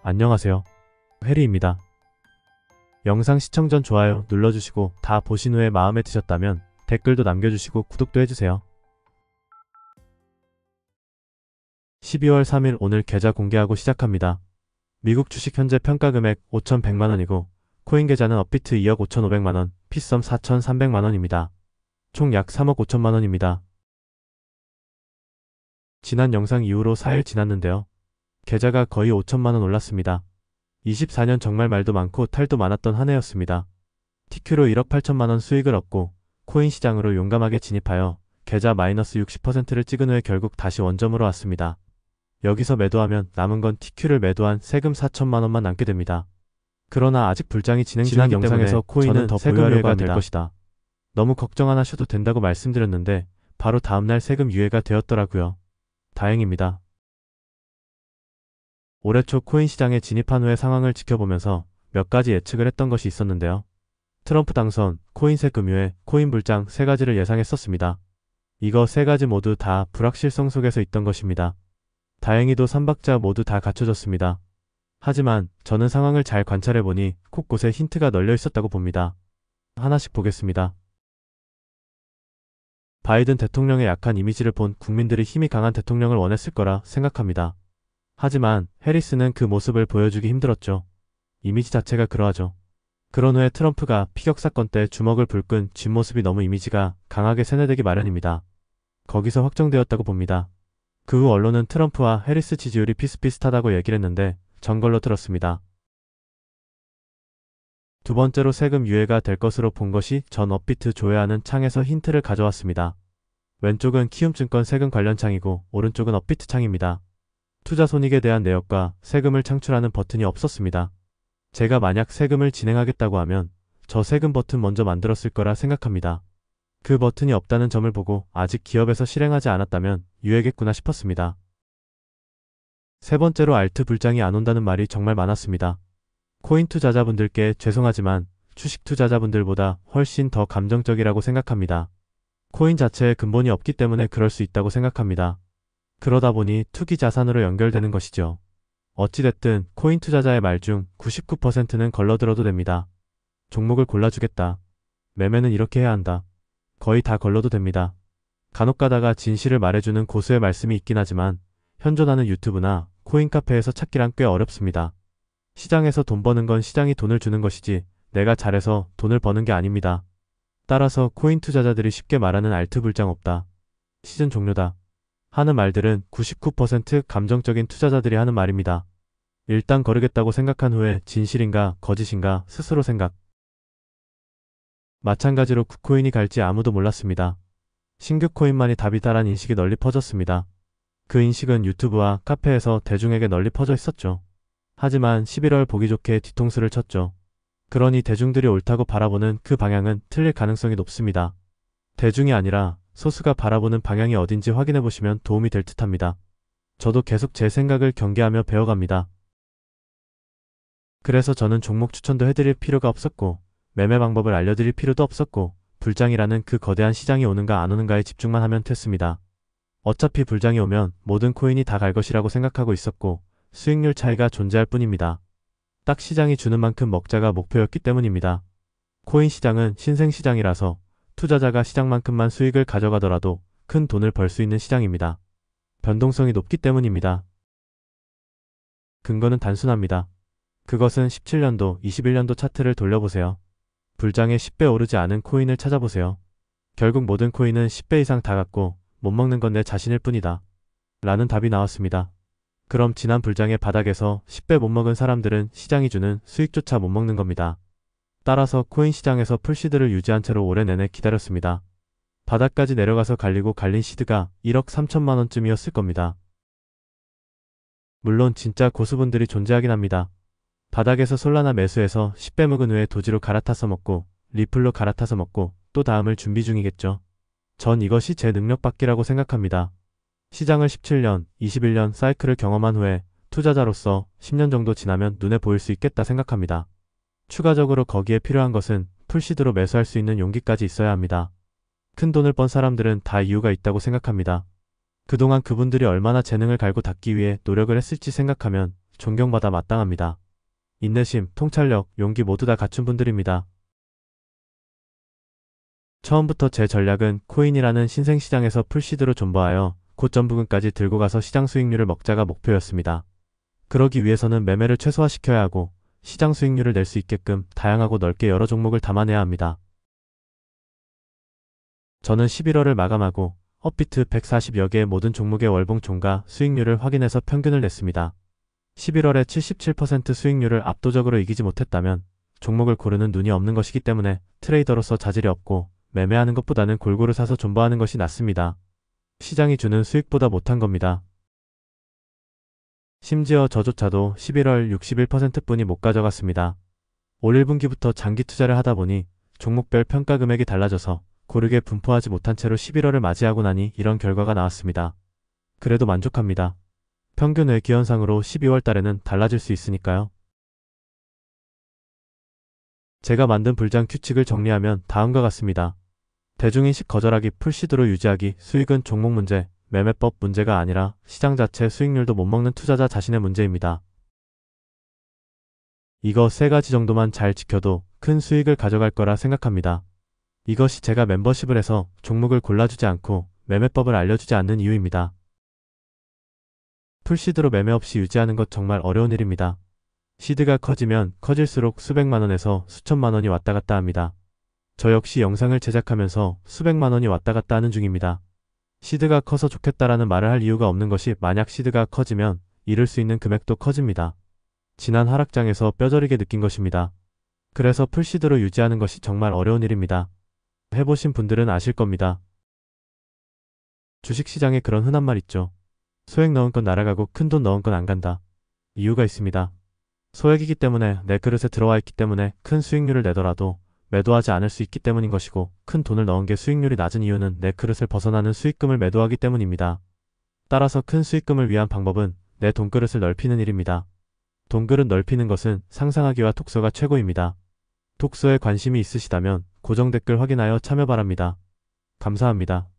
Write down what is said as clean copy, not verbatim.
안녕하세요. 해리입니다. 영상 시청 전 좋아요 눌러주시고 다 보신 후에 마음에 드셨다면 댓글도 남겨주시고 구독도 해주세요. 12월 3일 오늘 계좌 공개하고 시작합니다. 미국 주식 현재 평가 금액 5,100만원이고 코인 계좌는 업비트 2억 5,500만원, 피썸 4,300만원입니다. 총 약 3억 5천만원입니다. 지난 영상 이후로 4일 지났는데요. 계좌가 거의 5천만원 올랐습니다. 24년 정말 말도 많고 탈도 많았던 한 해였습니다. TQ로 1억 8천만원 수익을 얻고 코인 시장으로 용감하게 진입하여 계좌 마이너스 60%를 찍은 후에 결국 다시 원점으로 왔습니다. 여기서 매도하면 남은 건 TQ를 매도한 세금 4천만원만 남게 됩니다. 그러나 아직 불장이 진행 중이기 때문에 코인은 더 세금 유예가 될 것이다. 너무 걱정 안 하셔도 된다고 말씀드렸는데 바로 다음날 세금 유예가 되었더라고요. 다행입니다. 올해 초 코인 시장에 진입한 후의 상황을 지켜보면서 몇 가지 예측을 했던 것이 있었는데요. 트럼프 당선, 코인 세금 유예, 코인 불장 세 가지를 예상했었습니다. 이거 세 가지 모두 다 불확실성 속에서 있던 것입니다. 다행히도 3박자 모두 다 갖춰졌습니다. 하지만 저는 상황을 잘 관찰해보니 곳곳에 힌트가 널려 있었다고 봅니다. 하나씩 보겠습니다. 바이든 대통령의 약한 이미지를 본 국민들이 힘이 강한 대통령을 원했을 거라 생각합니다. 하지만 해리스는 그 모습을 보여주기 힘들었죠. 이미지 자체가 그러하죠. 그런 후에 트럼프가 피격 사건 때 주먹을 불끈 쥔 모습이 너무 이미지가 강하게 세뇌되기 마련입니다. 거기서 확정되었다고 봅니다. 그 후 언론은 트럼프와 해리스 지지율이 비슷비슷하다고 얘기를 했는데 전 걸로 들었습니다. 두 번째로 세금 유예가 될 것으로 본 것이 전 업비트 조회하는 창에서 힌트를 가져왔습니다. 왼쪽은 키움증권 세금 관련 창이고 오른쪽은 업비트 창입니다. 투자 손익에 대한 내역과 세금을 창출하는 버튼이 없었습니다. 제가 만약 세금을 진행하겠다고 하면 저 세금 버튼 먼저 만들었을 거라 생각합니다. 그 버튼이 없다는 점을 보고 아직 기업에서 실행하지 않았다면 유예겠구나 싶었습니다. 세 번째로 알트 불장이 안 온다는 말이 정말 많았습니다. 코인 투자자분들께 죄송하지만 주식 투자자분들보다 훨씬 더 감정적이라고 생각합니다. 코인 자체에 근본이 없기 때문에 그럴 수 있다고 생각합니다. 그러다 보니 투기 자산으로 연결되는 것이죠. 어찌됐든 코인 투자자의 말 중 99%는 걸러들어도 됩니다. 종목을 골라주겠다. 매매는 이렇게 해야 한다. 거의 다 걸러도 됩니다. 간혹 가다가 진실을 말해주는 고수의 말씀이 있긴 하지만 현존하는 유튜브나 코인 카페에서 찾기란 꽤 어렵습니다. 시장에서 돈 버는 건 시장이 돈을 주는 것이지 내가 잘해서 돈을 버는 게 아닙니다. 따라서 코인 투자자들이 쉽게 말하는 알트 불장 없다. 시즌 종료다. 하는 말들은 99% 감정적인 투자자들이 하는 말입니다. 일단 거르겠다고 생각한 후에 진실인가 거짓인가 스스로 생각. 마찬가지로 국코인이 갈지 아무도 몰랐습니다. 신규 코인만이 답이다란 인식이 널리 퍼졌습니다. 그 인식은 유튜브와 카페에서 대중에게 널리 퍼져 있었죠. 하지만 11월 보기 좋게 뒤통수를 쳤죠. 그러니 대중들이 옳다고 바라보는 그 방향은 틀릴 가능성이 높습니다. 대중이 아니라 소수가 바라보는 방향이 어딘지 확인해보시면 도움이 될 듯합니다. 저도 계속 제 생각을 경계하며 배워갑니다. 그래서 저는 종목 추천도 해드릴 필요가 없었고 매매 방법을 알려드릴 필요도 없었고 불장이라는 그 거대한 시장이 오는가 안 오는가에 집중만 하면 됐습니다. 어차피 불장이 오면 모든 코인이 다 갈 것이라고 생각하고 있었고 수익률 차이가 존재할 뿐입니다. 딱 시장이 주는 만큼 먹자가 목표였기 때문입니다. 코인 시장은 신생시장이라서 투자자가 시장만큼만 수익을 가져가더라도 큰 돈을 벌 수 있는 시장입니다. 변동성이 높기 때문입니다. 근거는 단순합니다. 그것은 17년도, 21년도 차트를 돌려보세요. 불장에 10배 오르지 않은 코인을 찾아보세요. 결국 모든 코인은 10배 이상 다 갔고 못 먹는 건 내 자신일 뿐이다. 라는 답이 나왔습니다. 그럼 지난 불장의 바닥에서 10배 못 먹은 사람들은 시장이 주는 수익조차 못 먹는 겁니다. 따라서 코인 시장에서 풀시드를 유지한 채로 올해 내내 기다렸습니다. 바닥까지 내려가서 갈리고 갈린 시드가 1억 3천만원쯤이었을 겁니다. 물론 진짜 고수분들이 존재하긴 합니다. 바닥에서 솔라나 매수해서 10배 먹은 후에 도지로 갈아타서 먹고 리플로 갈아타서 먹고 또 다음을 준비 중이겠죠. 전 이것이 제 능력밖이라고 생각합니다. 시장을 17년, 21년 사이클을 경험한 후에 투자자로서 10년 정도 지나면 눈에 보일 수 있겠다 생각합니다. 추가적으로 거기에 필요한 것은 풀시드로 매수할 수 있는 용기까지 있어야 합니다. 큰 돈을 번 사람들은 다 이유가 있다고 생각합니다. 그동안 그분들이 얼마나 재능을 갈고 닦기 위해 노력을 했을지 생각하면 존경받아 마땅합니다. 인내심, 통찰력, 용기 모두 다 갖춘 분들입니다. 처음부터 제 전략은 코인이라는 신생시장에서 풀시드로 존버하여 고점 부근까지 들고 가서 시장 수익률을 먹자가 목표였습니다. 그러기 위해서는 매매를 최소화시켜야 하고 시장 수익률을 낼 수 있게끔 다양하고 넓게 여러 종목을 담아내야 합니다. 저는 11월을 마감하고 업비트 140여 개의 모든 종목의 월봉 종가 수익률을 확인해서 평균을 냈습니다. 11월에 77% 수익률을 압도적으로 이기지 못했다면 종목을 고르는 눈이 없는 것이기 때문에 트레이더로서 자질이 없고 매매하는 것보다는 골고루 사서 존버하는 것이 낫습니다. 시장이 주는 수익보다 못한 겁니다. 심지어 저조차도 11월 61%뿐이 못 가져갔습니다. 올 1분기부터 장기 투자를 하다 보니 종목별 평가 금액이 달라져서 고르게 분포하지 못한 채로 11월을 맞이하고 나니 이런 결과가 나왔습니다. 그래도 만족합니다. 평균 외기현상으로 12월 달에는 달라질 수 있으니까요. 제가 만든 불장 규칙을 정리하면 다음과 같습니다. 대중인식 거절하기, 풀시드로 유지하기, 수익은 종목 문제, 매매법 문제가 아니라 시장 자체 수익률도 못 먹는 투자자 자신의 문제입니다. 이거 3가지 정도만 잘 지켜도 큰 수익을 가져갈 거라 생각합니다. 이것이 제가 멤버십을 해서 종목을 골라주지 않고 매매법을 알려주지 않는 이유입니다. 풀시드로 매매 없이 유지하는 것 정말 어려운 일입니다. 시드가 커지면 커질수록 수백만원에서 수천만원이 왔다 갔다 합니다. 저 역시 영상을 제작하면서 수백만원이 왔다 갔다 하는 중입니다. 시드가 커서 좋겠다라는 말을 할 이유가 없는 것이 만약 시드가 커지면 잃을 수 있는 금액도 커집니다. 지난 하락장에서 뼈저리게 느낀 것입니다. 그래서 풀시드로 유지하는 것이 정말 어려운 일입니다. 해보신 분들은 아실 겁니다. 주식시장에 그런 흔한 말 있죠. 소액 넣은 건 날아가고 큰 돈 넣은 건 안 간다. 이유가 있습니다. 소액이기 때문에 내 그릇에 들어와 있기 때문에 큰 수익률을 내더라도 매도하지 않을 수 있기 때문인 것이고, 큰 돈을 넣은 게 수익률이 낮은 이유는 내 그릇을 벗어나는 수익금을 매도하기 때문입니다. 따라서 큰 수익금을 위한 방법은 내 돈그릇을 넓히는 일입니다. 돈그릇 넓히는 것은 상상하기와 독서가 최고입니다. 독서에 관심이 있으시다면 고정 댓글 확인하여 참여 바랍니다. 감사합니다.